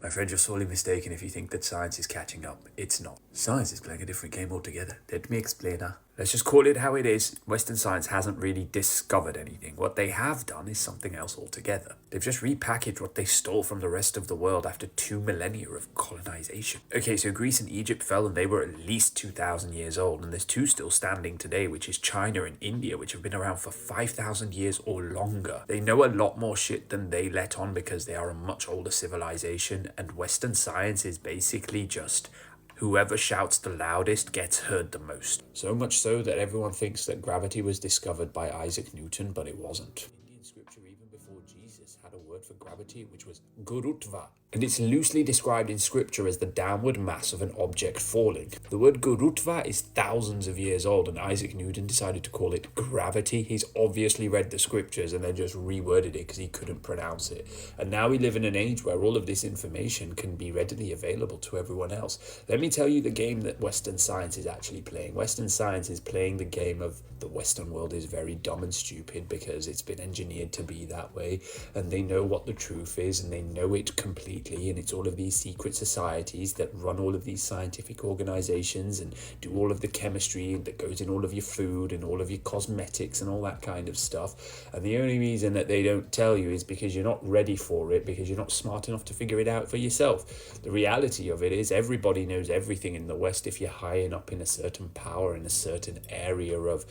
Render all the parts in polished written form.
My friend, you're sorely mistaken if you think that science is catching up. It's not. Science is playing a different game altogether. Let me explain that. Let's just call it how it is. Western science hasn't really discovered anything. What they have done is something else altogether. They've just repackaged what they stole from the rest of the world after 2 millennia of colonization. Okay, so Greece and Egypt fell and they were at least 2,000 years old, and there's two still standing today, which is China and India, which have been around for 5,000 years or longer. They know a lot more shit than they let on because they are a much older civilization, and Western science is basically just whoever shouts the loudest gets heard the most. So much so that everyone thinks that gravity was discovered by Isaac Newton, but it wasn't. Indian scripture, even before Jesus, had a word for gravity, which was gurutva, and it's loosely described in scripture as the downward mass of an object falling. The word gurutva is thousands of years old, and Isaac Newton decided to call it gravity. He's obviously read the scriptures and then just reworded it because he couldn't pronounce it. And now we live in an age where all of this information can be readily available to everyone else. Let me tell you the game that Western science is actually playing. Western science is playing the game of the Western world is very dumb and stupid because it's been engineered to be that way, and they know what the truth is and they know it completely. And it's all of these secret societies that run all of these scientific organizations and do all of the chemistry that goes in all of your food and all of your cosmetics and all that kind of stuff. And the only reason that they don't tell you is because you're not ready for it, because you're not smart enough to figure it out for yourself. The reality of it is everybody knows everything in the West if you're high up in a certain power in a certain area of,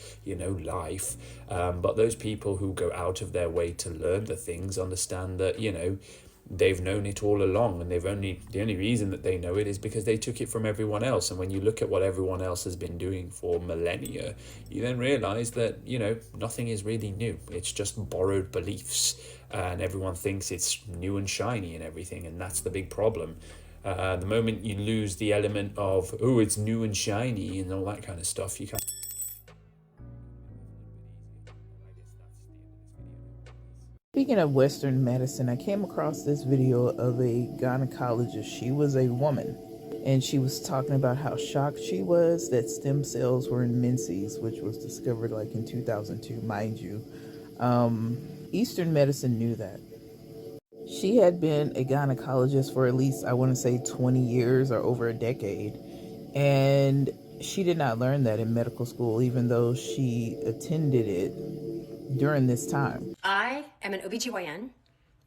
life. But those people who go out of their way to learn the things understand that, they've known it all along, and the only reason that they know it is because they took it from everyone else. And when you look at what everyone else has been doing for millennia, you then realize that nothing is really new. It's just borrowed beliefs, and everyone thinks it's new and shiny and everything, and that's the big problem. The moment you lose the element of it's new and shiny and all that kind of stuff, you can't. Speaking of Western medicine, I came across this video of a gynecologist. She was a woman, and she was talking about how shocked she was that stem cells were in menses, which was discovered like in 2002, mind you. Eastern medicine knew that. She had been a gynecologist for at least, I want to say 20 years or over a decade, and she did not learn that in medical school, even though she attended it during this time. I am an OBGYN,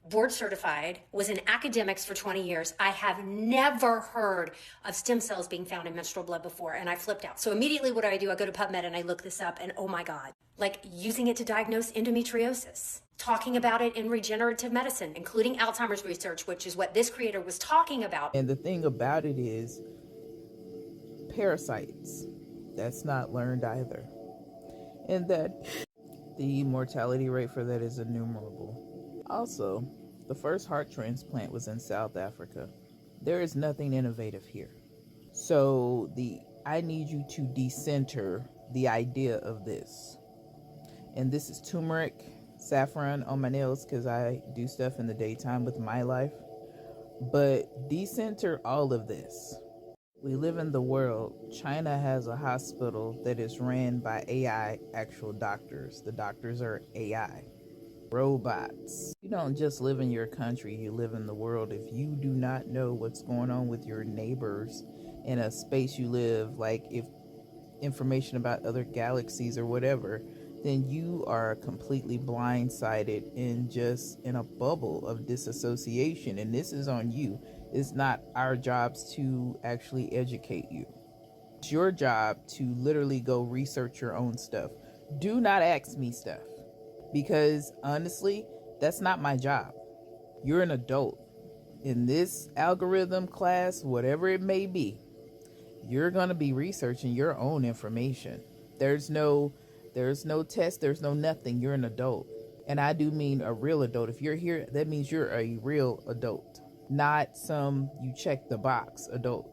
board certified, was in academics for 20 years. I have never heard of stem cells being found in menstrual blood before, and I flipped out. So immediately what do? I go to PubMed and I look this up, and oh my God, like using it to diagnose endometriosis, talking about it in regenerative medicine, including Alzheimer's research, which is what this creator was talking about. And the thing about it is parasites. That's not learned either. And that the mortality rate for that is innumerable. Also, the first heart transplant was in South Africa. There is nothing innovative here. So I need you to decenter the idea of this. And this is turmeric, saffron on my nails because I do stuff in the daytime with my life. But decenter all of this. We live in the world. China has a hospital that is ran by AI actual doctors. The doctors are AI. Robots. You don't just live in your country, you live in the world. If you do not know what's going on with your neighbors in a space you live, like if information about other galaxies or whatever, then you are completely blindsided and just in a bubble of disassociation. And this is on you. It's not our jobs to actually educate you. It's your job to literally go research your own stuff. Do not ask me stuff, because honestly, that's not my job. You're an adult. In this algorithm class, whatever it may be, you're going to be researching your own information. There's no test, there's no nothing. You're an adult. And I do mean a real adult. If you're here, that means you're a real adult, not some you check the box adult.